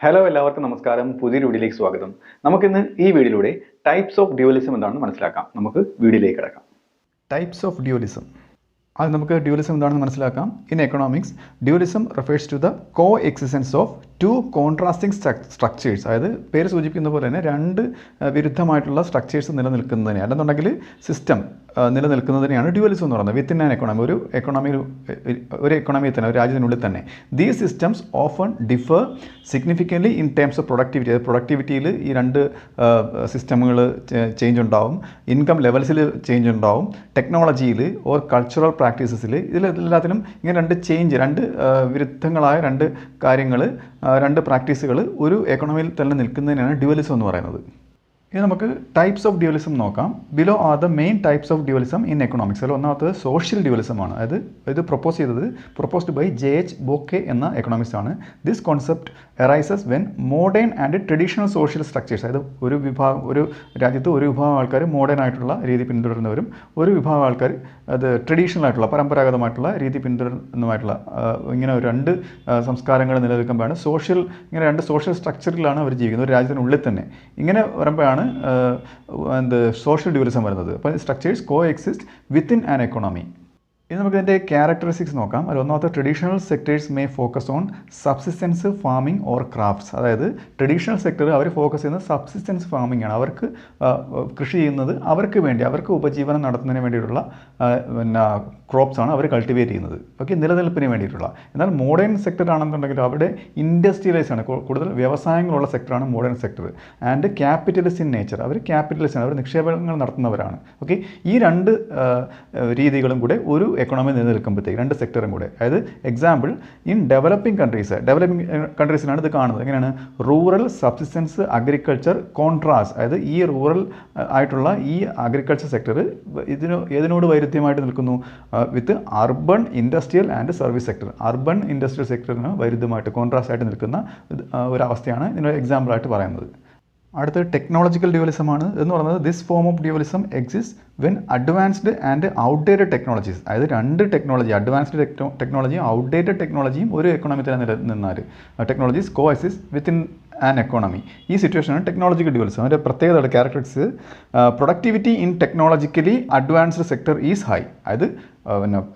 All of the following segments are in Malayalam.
ഹലോ എല്ലാവർക്കും നമസ്കാരം. പുതിയൊരു വീഡിയോയിലേക്ക് സ്വാഗതം. നമുക്കിന്ന് ഈ വീഡിയോയിലൂടെ ടൈപ്സ് ഓഫ് ഡ്യുവലിസം എന്താണെന്ന് മനസ്സിലാക്കാം. നമുക്ക് വീഡിയോയിലേക്ക് കിടക്കാം. Types of dualism. അത് നമുക്ക് ഡ്യുവലിസം എന്താണെന്ന് മനസ്സിലാക്കാം. In economics, dualism refers to the co existence of two contrasting structures. അതായത് പേര് സൂചിപ്പിക്കുന്ന പോലെ തന്നെ രണ്ട് വിരുദ്ധമായിട്ടുള്ള സ്ട്രക്ചേഴ്സ് നിലനിൽക്കുന്നതിനെ, അല്ലെന്നുണ്ടെങ്കിൽ സിസ്റ്റം നിലനിൽക്കുന്നതിനെയാണ് ഡ്യുവലിസം എന്ന് പറയുന്നത്. വിത്തിൻ ആൻ എക്കോണമി, ഒരു എക്കോണമിയിൽ തന്നെ, ഒരു രാജ്യത്തിനുള്ളിൽ തന്നെ. These systems often differ significantly in terms of productivity. അതായത് പ്രൊഡക്ടിവിറ്റിയിൽ ഈ രണ്ട് സിസ്റ്റമുകൾ ചേഞ്ച് ഉണ്ടാവും, ഇൻകം ലെവൽസിൽ ചേഞ്ച് ഉണ്ടാവും, ടെക്നോളജിയിൽ ഓർ കൾച്ചറൽ പ്രാക്ടീസസിൽ, ഇതിലെല്ലാത്തിനും ഇങ്ങനെ രണ്ട് വിരുദ്ധങ്ങളായ രണ്ട് കാര്യങ്ങൾ, രണ്ട് പ്രാക്ടീസുകൾ ഒരു എക്കോണമിയിൽ തന്നെ നിൽക്കുന്നതിനാണ് ഡ്യുവലിസം എന്ന് പറയുന്നത്. ഇനി നമുക്ക് ടൈപ്സ് ഓഫ് ഡ്യുവലിസം നോക്കാം. Below are the main types of dualism in economics. അതിൽ ഒന്നാമത്തത് സോഷ്യൽ ഡ്യുവലിസം ആണ്. അതായത് ഇത് പ്രൊപ്പോസ്ഡ് ബൈ J.H. ബോക്കെ എന്ന എക്കണോമിസ്റ്റ് ആണ്. This concept arises when modern and traditional social structures. അതായത് ഒരു രാജ്യത്ത് ഒരു വിഭാഗം ആൾക്കാർ മോഡേൺ ആയിട്ടുള്ള രീതി പിന്തുടരുന്നവരും ഒരു വിഭാഗം ആൾക്കാർ അത് ട്രഡീഷണൽ ആയിട്ടുള്ള പരമ്പരാഗതമായിട്ടുള്ള രീതി പിന്തുടരുന്നതുമായിട്ടുള്ള ഇങ്ങനെ രണ്ട് സംസ്കാരങ്ങൾ നിലനിൽക്കുമ്പോഴാണ് ഇങ്ങനെ രണ്ട് സോഷ്യൽ സ്ട്രക്ചറിലാണ് അവർ ജീവിക്കുന്നത്, ഒരു രാജ്യത്തിനുള്ളിൽ തന്നെ. ഇങ്ങനെ വരുമ്പോഴാണ് സോഷ്യൽ ഡ്യുവലിസം വരുന്നത്. അപ്പോൾ structures co exist within an economy. ഇനി നമുക്ക് ഇതിൻ്റെ ക്യാരക്ടറിസ്റ്റിക്സ് നോക്കാം. അതിൽ ഒന്നാമത്തെ traditional sectors may focus on subsistence farming or crafts. അതായത് ട്രഡീഷണൽ സെക്ടർ അവർ ഫോക്കസ് ചെയ്യുന്നത് സബ്സിസ്റ്റൻസ് ഫാമിംഗ് ആണ്. അവർക്ക് കൃഷി ചെയ്യുന്നത് അവർക്ക് ഉപജീവനം നടത്തുന്നതിന് വേണ്ടിയിട്ടുള്ള ക്രോപ്സ് ആണ് അവർ കൾട്ടിവേറ്റ് ചെയ്യുന്നത്. ഓക്കെ, നിലനിൽപ്പിന് വേണ്ടിയിട്ടുള്ള. എന്നാൽ മോഡേൺ സെക്ടർ ആണെന്നുണ്ടെങ്കിൽ അവിടെ ഇൻഡസ്ട്രിയലൈസ് ആണ്, കൂടുതൽ വ്യവസായങ്ങളുള്ള സെക്ടറാണ് modern sector. And capitalist in nature, അവർ ക്യാപിറ്റലിസ്റ്റ് ആണ്, അവർ നിക്ഷേപങ്ങൾ നടത്തുന്നവരാണ്. ഓക്കെ, ഈ രണ്ട് രീതികളും കൂടെ ഒരു എക്കണോമി നിലനിൽക്കുമ്പോഴത്തേക്ക്, രണ്ട് സെക്ടറും കൂടെ. അതായത് എക്സാമ്പിൾ, ഇൻ ഡെവലപ്പിംഗ് കൺട്രീസിലാണ് ഇത് കാണുന്നത്. എങ്ങനെയാണ്? Rural subsistence agriculture contrast. അതായത് ഈ റൂറൽ ആയിട്ടുള്ള ഈ അഗ്രികൾച്ചർ സെക്ടർ ഏതിനോട് വൈരുദ്ധ്യമായിട്ട് നിൽക്കുന്നു? With urban industrial and service sector. Urban industrial സെക്ടറിന് വൈരുദ്ധ്യമായിട്ട്, കോൺട്രാസ്റ്റ് ആയിട്ട് നിൽക്കുന്ന ഒരവസ്ഥയാണ് ഇതിനൊരു എക്സാമ്പിളായിട്ട് പറയുന്നത്. അടുത്ത ടെക്നോളജിക്കൽ ഡ്യുവലിസം ആണ്. എന്ന് പറയുന്നത് this form of dualism exist when advanced and outdated technologies. അതായത് രണ്ട് ടെക്നോളജി, അഡ്വാൻസ്ഡ് ടെക്നോളജിയും ഔട്ട്ഡേറ്റഡ് ടെക്നോളജിയും ഒരു എക്കണോമി തന്നെ നിന്നാൽ technologies co exist within an economy. ഈ സിറ്റുവേഷനാണ് ടെക്നോളജിക്കൽ ഡ്യുവലിസം. അതിൻ്റെ പ്രത്യേകത characteristics, productivity in technologically advanced sector is high. അതായത്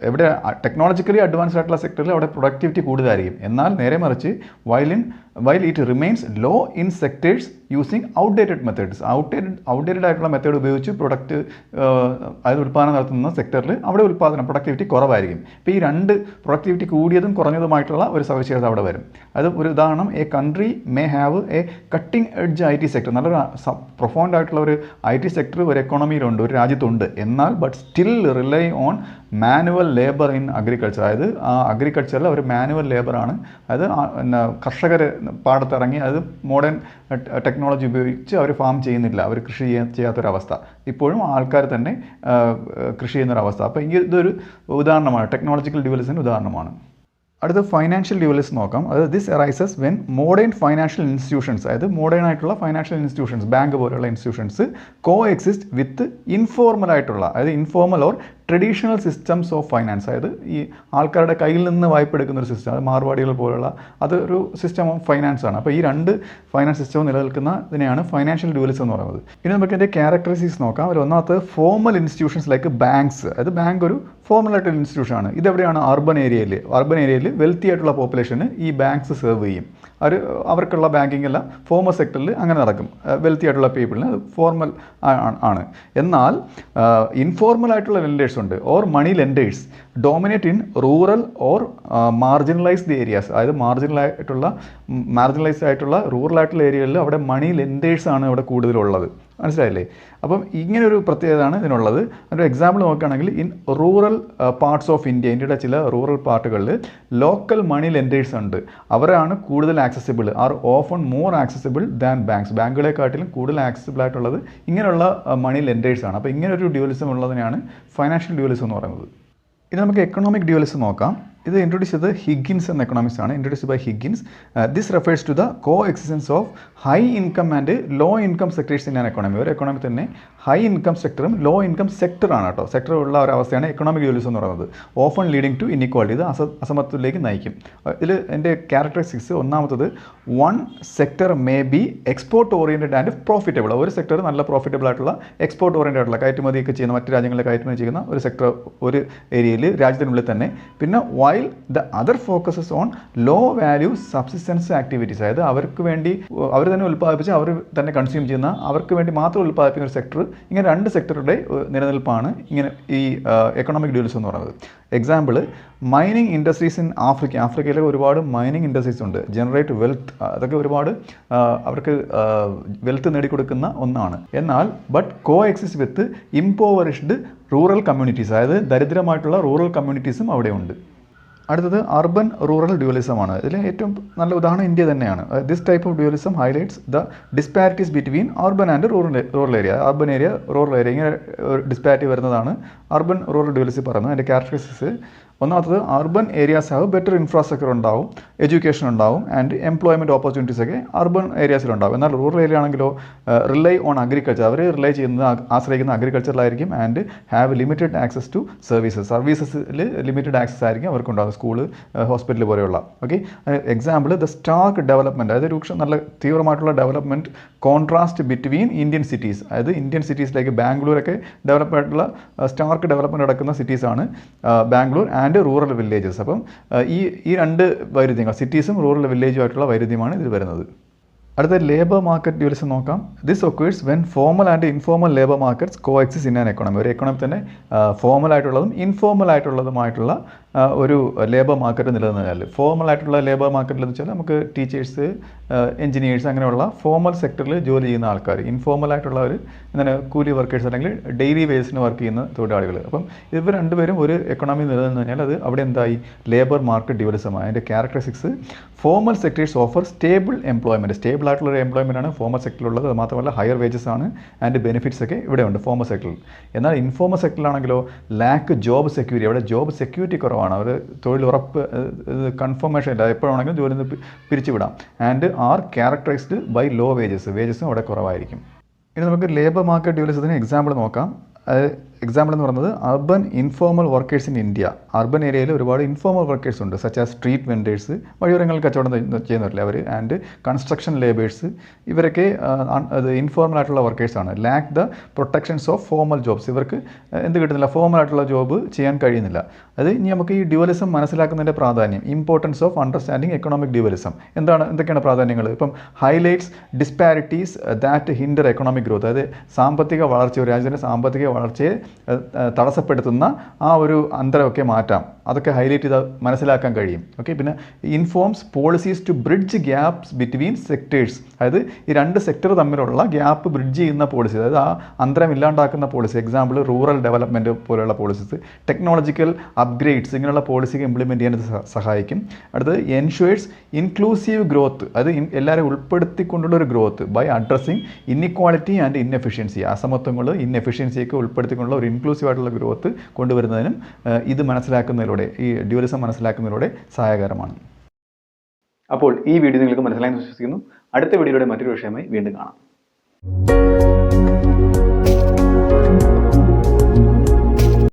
എവിടെ ടെക്നോളജിക്കലി അഡ്വാൻസ്ഡ് ആയിട്ടുള്ള സെക്ടറിൽ അവിടെ പ്രൊഡക്ടിവിറ്റി കൂടുതലായിരിക്കും. എന്നാൽ നേരെ മറിച്ച് while it remains low in sectors using outdated methods. Outdated ആയിട്ടുള്ള മെത്തേഡ് ഉപയോഗിച്ച് അതായത് ഉൽപ്പാദനം നടത്തുന്ന സെക്ടറിൽ അവിടെ പ്രൊഡക്ടിവിറ്റി കുറവായിരിക്കും. ഇപ്പോൾ ഈ രണ്ട് പ്രൊഡക്ടിവിറ്റി കൂടിയതും കുറഞ്ഞതുമായിട്ടുള്ള ഒരു സവിശേഷത അവിടെ വരും. അത് ഒരു ഉദാഹരണം, a country may have a cutting edge IT sector. നല്ലൊരു പ്രൊഫൗണ്ട് ആയിട്ടുള്ള ഒരു IT സെക്ടർ ഒരു എക്കോണമിയിലുണ്ട്, ഒരു രാജ്യത്തുണ്ട്. എന്നാൽ but still rely on manual labour in agriculture. അതായത് ആ അഗ്രികൾച്ചറിൽ അവർ മാനുവൽ ലേബറാണ്. അത് കർഷകർ പാടത്തിറങ്ങി അത് മോഡേൺ ടെക്നോളജി ഉപയോഗിച്ച് അവർ ഫാം ചെയ്യുന്നില്ല, അവർ കൃഷി ചെയ്യാത്തൊരവസ്ഥ. ഇപ്പോഴും ആൾക്കാർ തന്നെ കൃഷി ചെയ്യുന്നൊരവസ്ഥ. അപ്പോൾ ഇതൊരു ഉദാഹരണമാണ്, ടെക്നോളജിക്കൽ ഡ്യുവലിസത്തിന് ഉദാഹരണമാണ്. അടുത്ത ഫൈനാൻഷ്യൽ ഡ്യുവലിസം നോക്കാം. അതായത് this arises when modern financial institutions, അതായത് മോഡേൺ ആയിട്ടുള്ള ഫൈനാൻഷ്യൽ ഇൻസ്റ്റിറ്റ്യൂഷൻസ്, ബാങ്ക് പോലെയുള്ള ഇൻസ്റ്റിറ്റ്യൂഷൻസ് കോ എക്സിസ്റ്റ് വിത്ത് ഇൻഫോർമൽ ആയിട്ടുള്ള, അതായത് informal or traditional systems of finance. അതായത് ഈ ആൾക്കാരുടെ കയ്യിൽ നിന്ന് വായ്പ എടുക്കുന്ന ഒരു സിസ്റ്റം, അത് മാർവാടികൾ പോലുള്ള അതൊരു സിസ്റ്റം ഓഫ് ഫൈനാൻസ് ആണ്. അപ്പോൾ ഈ രണ്ട് ഫൈനാൻസ് സിസ്റ്റവും നിലനിൽക്കുന്നതിനെയാണ് ഫൈനാൻഷ്യൽ ഡ്യുവലിസം എന്ന് പറയുന്നത്. ഇനി നമുക്ക് ഇതിൻ്റെ ക്യാരക്ടറിസ്റ്റിക്സ് നോക്കാം. അതിൽ ഒന്നാമത്തെ ഫോർമൽ ഇൻസ്റ്റിറ്റ്യൂഷൻസ് ലൈക്ക് ബാങ്ക്സ്. അതായത് ബാങ്ക് ഒരു ഫോർമൽ ആയിട്ടുള്ള ഇൻസ്റ്റിറ്റ്യൂഷൻ ആണ്. ഇതെവിടെയാണ്? അർബൻ ഏരിയയിൽ വെൽത്തി ആയിട്ടുള്ള പോപ്പുലേഷന് ഈ ബാങ്ക്സ് സെർവ് ചെയ്യും. അവർക്കുള്ള ബാങ്കിങ് എല്ലാം ഫോർമൽ സെക്ടറിൽ അങ്ങനെ നടക്കും. വെൽത്തി ആയിട്ടുള്ള പീപ്പിളിന് അത് ഫോർമൽ ആണ്. എന്നാൽ ഇൻഫോർമൽ ആയിട്ടുള്ള ലെൻഡേഴ്സ് ഉണ്ട്, or money lenders dominate in rural or marginalised areas. അതായത് മാർജിനലൈസ്ഡ് ആയിട്ടുള്ള റൂറൽ ആയിട്ടുള്ള ഏരിയകളിൽ അവിടെ മണി ലെൻഡേഴ്സാണ് അവിടെ കൂടുതലുള്ളത്. മനസ്സിലായില്ലേ? അപ്പം ഇങ്ങനൊരു പ്രത്യേകതയാണ് ഇതിനുള്ളത്. അതിൻ്റെ എക്സാമ്പിൾ നോക്കുകയാണെങ്കിൽ ഇൻ റൂറൽ പാർട്സ് ഓഫ് ഇന്ത്യയുടെ ചില റൂറൽ പാർട്ടുകളിൽ ലോക്കൽ മണി ലെൻഡേഴ്സ് ഉണ്ട്. അവരാണ് കൂടുതൽ accessible, are often more accessible than banks. ബാങ്കുകളെക്കാട്ടിലും കൂടുതൽ ആക്സസിബിൾ ആയിട്ടുള്ളത് ഇങ്ങനെയുള്ള മണി ലെൻഡേഴ്സാണ്. അപ്പോൾ ഇങ്ങനൊരു ഡ്യുവലിസം ഉള്ളതിനെയാണ് ഫൈനാൻഷ്യൽ ഡ്യുവലിസം എന്ന് പറയുന്നത്. ഇനി നമുക്ക് എക്കണോമിക് ഡ്യുവലിസം നോക്കാം. ഇത് ഇൻട്രൊഡ്യൂസ് ചെയ്തത് ഹിഗിൻസ് എന്ന എക്കണോമിക്സ് ആണ്, introduce by Higgins. This refers to the co existence of high income and low income sectors in an economy. ഒരു എക്കോണമി തന്നെ ഹൈ ഇൻകം സെക്ടറും ലോ ഇൻകം സെക്ടറാണ് കേട്ടോ, സെക്ടർ ഉള്ള ഒരു അവസ്ഥയാണ് എക്കണോമിക് ഡ്യൂവലിസം എന്ന് പറയുന്നത്. ഓഫൺ ലീഡിങ് ടു ഇൻഇക്വാളിറ്റി, ഇത് അസമത്വത്തിലേക്ക് നയിക്കും. ഇതിൽ എൻ്റെ ക്യാരക്ടറിസ്റ്റിക്സ് ഒന്നാമത്തത്, one sector may be export oriented and profitable. ഒരു സെക്ടർ നല്ല പ്രോഫിറ്റബിൾ ആയിട്ടുള്ള എക്സ്പോർട്ട് ഓറിയൻറ്റഡ് ആയിട്ടുള്ള കയറ്റുമതിയൊക്കെ ചെയ്യുന്ന, മറ്റ് രാജ്യങ്ങളിൽ കയറ്റുമതി ചെയ്യുന്ന ഒരു സെക്ടർ ഒരു ഏരിയയിൽ രാജ്യത്തിനുള്ളിൽ തന്നെ. പിന്നെ while the other focuses on low value subsistence activities, അതായത് അവർക്ക് വേണ്ടി അവർ തന്നെ ഉൽപ്പാദിപ്പിച്ച് അവർ തന്നെ കൺസ്യൂം ചെയ്യുന്ന, അവർക്ക് വേണ്ടി മാത്രം ഉൽപ്പാദിപ്പിക്കുന്ന ഒരു സെക്ടർ. ഇങ്ങനെ രണ്ട് സെക്ടറുടെ നിലനിൽപ്പാണ് ഇങ്ങനെ ഈ എക്കണോമിക് ഡ്യൂവലിസം എന്ന് പറയുന്നത്. Example, mining industries in Africa. ആഫ്രിക്കയിലെ ഒരുപാട് മൈനിങ് ഇൻഡസ്ട്രീസ് ഉണ്ട്. ജനറേറ്റ് വെൽത്ത്, അതൊക്കെ ഒരുപാട് അവർക്ക് വെൽത്ത് നേടിക്കൊടുക്കുന്ന ഒന്നാണ്. എന്നാൽ but coexist with impoverished rural communities, അതായത് ദരിദ്രമായിട്ടുള്ള റൂറൽ കമ്മ്യൂണിറ്റീസും അവിടെ ഉണ്ട്. അടുത്തത് അർബൻ റൂറൽ ഡ്യൂവലിസമാണ്. ഇതിൽ ഏറ്റവും നല്ല ഉദാഹരണം ഇന്ത്യ തന്നെയാണ്. This type of dualism highlights the disparities between urban and rural area. Urban area, rural area, ഇങ്ങനെ ഡിസ്പാരിറ്റി വരുന്നതാണ് അർബൻ റൂറൽ ഡ്യൂവലിസം പറയുന്നത്. അതിൻ്റെ ക്യാരക്ടറിസ്റ്റിക്സ്, ഒന്നാമത്തത് urban areas have better infrastructure ഉണ്ടാവും, എഡ്യൂക്കേഷൻ ഉണ്ടാവും, ആൻഡ് എംപ്ലോയ്മെൻറ്റ് ഓപ്പർച്യൂണിറ്റീസ് ഒക്കെ അർബൻ ഏരിയാസിലുണ്ടാവും. എന്നാൽ റൂറൽ ഏരിയ ആണെങ്കിലോ റിലൈ ഓൺ അഗ്രികൾച്ചർ, അവർ റിലൈ ചെയ്യുന്നത്, ആശ്രയിക്കുന്ന അഗ്രികൾച്ചറിലായിരിക്കും. And have limited access to സർവീസസിൽ ലിമിറ്റഡ് ആക്സസ് ആയിരിക്കും അവർക്കുണ്ടാകും, സ്കൂള്, ഹോസ്പിറ്റൽ പോലെയുള്ള. Okay, example, the stark development, അതായത് നല്ല തീവ്രമായിട്ടുള്ള development contrast between Indian cities, അതായത് ഇന്ത്യൻ സിറ്റീസിലേക്ക് ബാംഗ്ലൂരൊക്കെ ഡെവലപ്പ് ആയിട്ടുള്ള സ്റ്റാർക്ക് ഡെവലപ്മെൻറ്റ് നടക്കുന്ന സിറ്റീസാണ് ബാംഗ്ലൂർ ആൻഡ് റൂറൽ വില്ലേജസ്. അപ്പം ഈ രണ്ട് വൈരുദ്ധ്യങ്ങൾ, സിറ്റീസും റൂറൽ വില്ലേജും ആയിട്ടുള്ള വൈരുദ്ധ്യമാണ് ഇതിൽ വരുന്നത്. അടുത്ത ലേബർ മാർക്കറ്റ് ഡ്യൂവലിസം നോക്കാം. This occurs when formal and informal labour markets co exist in an economy. ഒരു എക്കോണമി തന്നെ ഫോമൽ ആയിട്ടുള്ളതും ഇൻഫോമൽ ആയിട്ടുള്ളതുമായിട്ടുള്ള ഒരു ലേബർ മാർക്കറ്റ് നിലനിന്നാൽ. ഫോമൽ ആയിട്ടുള്ള ലേബർ മാർക്കറ്റിൽ എന്ന് വെച്ചാൽ നമുക്ക് ടീച്ചേഴ്സ്, എഞ്ചിനീയേഴ്സ്, അങ്ങനെയുള്ള ഫോമൽ സെക്ടറിൽ ജോലി ചെയ്യുന്ന ആൾക്കാർ. ഇൻഫോമൽ ആയിട്ടുള്ളവർ ഇങ്ങനെ കൂലി വർക്കേഴ്സ് അല്ലെങ്കിൽ ഡെയിലി വേസിന് വർക്ക് ചെയ്യുന്ന തൊഴിലാളികൾ. അപ്പം ഇവർ രണ്ടുപേരും ഒരു എക്കോണമി നിലനിന്ന് കഴിഞ്ഞാൽ അത് അവിടെ എന്തായി, ലേബർ മാർക്കറ്റ് ഡ്യൂവലിസമാണ്. അതിൻ്റെ characteristics, formal sectors offer stable employment. Stable ആയിട്ടുള്ള ഒരു എംപ്ലോയ്മെൻ്റ് ആണ് ഫോമൽ സെക്ടറിലുള്ളത്. അത് മാത്രമല്ല ഹയർ വേജസ് ആണ് ആൻഡ് ബെനിഫിറ്റ്സ് ഒക്കെ ഇവിടെ ഉണ്ട് ഫോമൽ സെക്ടറിൽ. എന്നാൽ ഇൻഫോമൽ സെക്ടറിലാണെങ്കിലോ ലാക്ക് ജോബ് സെക്യൂരിറ്റി, അവിടെ ജോബ് സെക്യൂരിറ്റി കുറവാണ്. അവർ തൊഴിൽ ഉറപ്പ്, കൺഫർമേഷൻ ഇല്ല, എപ്പോഴാണെങ്കിലും ജോലി നിന്ന് പിരിച്ചുവിടാം. And are characterised by low വേജസും അവിടെ കുറവായിരിക്കും. ഇനി നമുക്ക് ലേബർ മാർക്കറ്റ് ഡ്യൂവലിസത്തിന് എക്സാമ്പിൾ നോക്കാം. എക്സാമ്പിൾ എന്ന് പറയുന്നത് urban informal workers in India. Urban ഏരിയയിൽ ഒരുപാട് ഇൻഫോമൽ വർക്കേഴ്സ് ഉണ്ട്, സച്ച് ആസ് സ്ട്രീറ്റ് വെൻഡേഴ്സ്, വഴിയോരങ്ങളിൽ കച്ചവടം ചെയ്യുന്നവരില്ല അവർ, ആൻഡ് കൺസ്ട്രക്ഷൻ ലേബേഴ്സ്. ഇവരൊക്കെ ഇൻഫോർമൽ ആയിട്ടുള്ള വർക്കേഴ്സാണ്. Lack the protections of formal jobs. ഇവർക്ക് എന്ത് കിട്ടുന്നില്ല, ഫോമൽ ആയിട്ടുള്ള ജോബ് ചെയ്യാൻ കഴിയുന്നില്ല. അത് ഇനി നമുക്ക് ഈ ഡ്യൂവലിസം മനസ്സിലാക്കുന്നതിൻ്റെ പ്രാധാന്യം, ഇമ്പോർട്ടൻസ് ഓഫ് അണ്ടർസ്റ്റാൻഡിങ് എക്കണോമിക് ഡ്യൂവലിസം എന്തൊക്കെയാണ് പ്രാധാന്യങ്ങൾ. ഇപ്പം highlights disparities that hinder economic growth, അതായത് സാമ്പത്തിക വളർച്ച, ഒരു രാജ്യത്തിൻ്റെ സാമ്പത്തിക വളർച്ചയെ തടസ്സപ്പെടുത്തുന്ന ആ ഒരു അന്തരമൊക്കെ മാറ്റാം, അതൊക്കെ ഹൈലൈറ്റ് ചെയ്ത് മനസ്സിലാക്കാൻ കഴിയും. ഓക്കെ, പിന്നെ informs policies to bridge gaps between sectors, അതായത് ഈ രണ്ട് സെക്ടർ തമ്മിലുള്ള ഗ്യാപ്പ് ബ്രിഡ്ജ് ചെയ്യുന്ന പോളിസി, അതായത് ആ അന്തരം ഇല്ലാണ്ടാക്കുന്ന പോളിസി. എക്സാമ്പിൾ റൂറൽ ഡെവലപ്മെൻറ്റ് പോലെയുള്ള പോളിസീസ്. ടെക്നോളജിക്കൽ അപ്ഗ്രേഡ്സ്, ഇങ്ങനെയുള്ള പോളിസിക്ക് ഇംപ്ലിമെൻറ്റ് ചെയ്യാൻ സഹായിക്കും. അടുത്തത് എൻഷുവേഴ്സ് ഇൻക്ലൂസീവ് ഗ്രോത്ത്, അത് എല്ലാവരും ഉൾപ്പെടുത്തിക്കൊണ്ടുള്ള ഒരു growth by addressing inequality and inefficiency. അസമത്വങ്ങൾ, ഇൻഎഫിഷ്യൻസിയൊക്കെ ഉൾപ്പെടുത്തിക്കൊണ്ടുള്ള ഒരു ഇൻക്ലൂസീവ് ആയിട്ടുള്ള ഗ്രോത്ത് കൊണ്ടുവരുന്നതിനും ഇത് മനസ്സിലാക്കുന്നതിലൂടെ, ഈ ഡ്യൂവലിസം മനസ്സിലാക്കുന്നതിലൂടെ സഹായകരമാണ്. അപ്പോൾ ഈ വീഡിയോ നിങ്ങൾക്ക് മനസ്സിലായെന്ന് വിശ്വസിക്കുന്നു. അടുത്ത വീഡിയോയുടെ മറ്റൊരു വിഷയമായി വീണ്ടും കാണാം.